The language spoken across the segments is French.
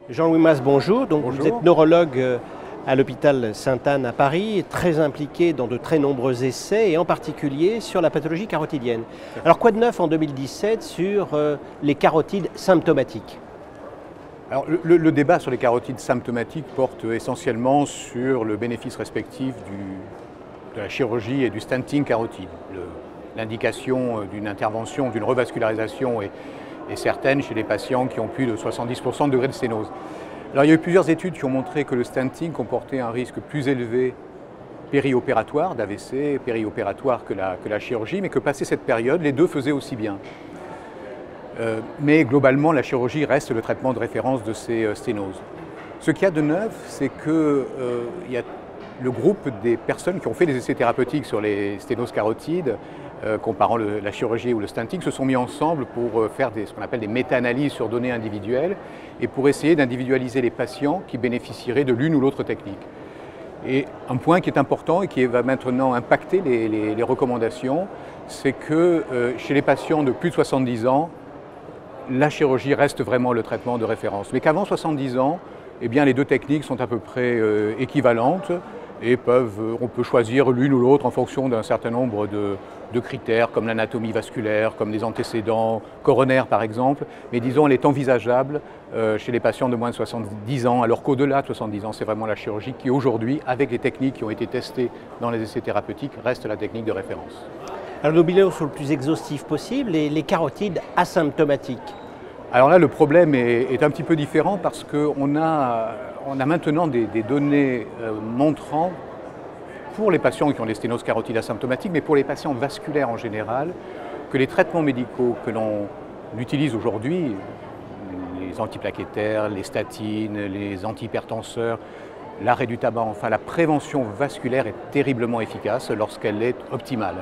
Jean-Louis Mas, bonjour. Bonjour. Vous êtes neurologue à l'hôpital Sainte-Anne à Paris, très impliqué dans de très nombreux essais et en particulier sur la pathologie carotidienne. Alors quoi de neuf en 2017 sur les carotides symptomatiques? Alors, le débat sur les carotides symptomatiques porte essentiellement sur le bénéfice respectif de la chirurgie et du stenting carotide. L'indication d'une intervention, d'une revascularisation est certaine chez les patients qui ont plus de 70% de degré de sténose. Alors, il y a eu plusieurs études qui ont montré que le stenting comportait un risque plus élevé périopératoire, d'AVC, périopératoire que la chirurgie, mais que passé cette période, les deux faisaient aussi bien. Mais globalement, la chirurgie reste le traitement de référence de ces sténoses. Ce qu'il y a de neuf, c'est que il y a le groupe des personnes qui ont fait des essais thérapeutiques sur les sténoses carotides, comparant la chirurgie ou le stenting, se sont mis ensemble pour faire ce qu'on appelle des méta-analyses sur données individuelles et pour essayer d'individualiser les patients qui bénéficieraient de l'une ou l'autre technique. Et un point qui est important et qui va maintenant impacter les recommandations, c'est que chez les patients de plus de 70 ans, la chirurgie reste vraiment le traitement de référence. Mais qu'avant 70 ans, eh bien, les deux techniques sont à peu près équivalentes et on peut choisir l'une ou l'autre en fonction d'un certain nombre de critères comme l'anatomie vasculaire, comme des antécédents coronaires par exemple. Mais disons, elle est envisageable chez les patients de moins de 70 ans, alors qu'au-delà de 70 ans, c'est vraiment la chirurgie qui aujourd'hui, avec les techniques qui ont été testées dans les essais thérapeutiques, reste la technique de référence. Alors nos bilans sont le plus exhaustifs possible, les carotides asymptomatiques. Alors là, le problème est un petit peu différent parce qu'on a maintenant des données montrant, pour les patients qui ont des sténoses carotides asymptomatiques, mais pour les patients vasculaires en général, que les traitements médicaux que l'on utilise aujourd'hui, les antiplaquettaires, les statines, les antihypertenseurs, l'arrêt du tabac, enfin la prévention vasculaire est terriblement efficace lorsqu'elle est optimale.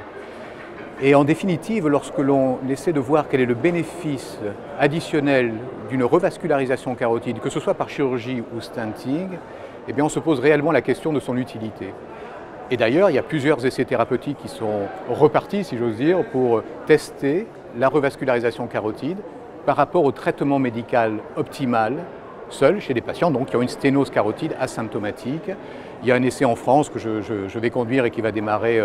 Et en définitive, lorsque l'on essaie de voir quel est le bénéfice additionnel d'une revascularisation carotide, que ce soit par chirurgie ou stenting, eh bien on se pose réellement la question de son utilité. Et d'ailleurs, il y a plusieurs essais thérapeutiques qui sont repartis, si j'ose dire, pour tester la revascularisation carotide par rapport au traitement médical optimal, seul, chez des patients donc, qui ont une sténose carotide asymptomatique. Il y a un essai en France que je vais conduire et qui va démarrer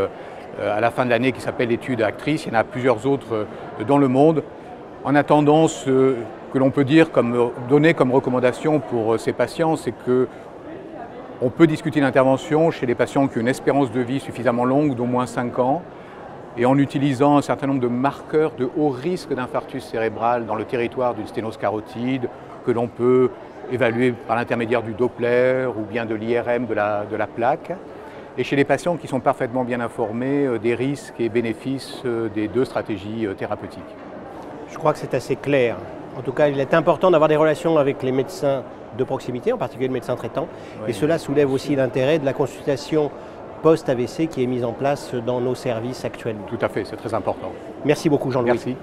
à la fin de l'année qui s'appelle l'étude Actrice. Il y en a plusieurs autres dans le monde. En attendant, ce que l'on peut dire donner comme recommandation pour ces patients, c'est qu'on peut discuter d'intervention chez les patients qui ont une espérance de vie suffisamment longue, d'au moins 5 ans, et en utilisant un certain nombre de marqueurs de haut risque d'infarctus cérébral dans le territoire d'une sténose carotide, que l'on peut évaluer par l'intermédiaire du Doppler ou bien de l'IRM de la plaque. Et chez les patients qui sont parfaitement bien informés des risques et bénéfices des deux stratégies thérapeutiques. Je crois que c'est assez clair. En tout cas, il est important d'avoir des relations avec les médecins de proximité, en particulier le médecin traitant. Oui, et cela soulève aussi l'intérêt de la consultation post-AVC qui est mise en place dans nos services actuellement. Tout à fait, c'est très important. Merci beaucoup Jean-Louis. Merci.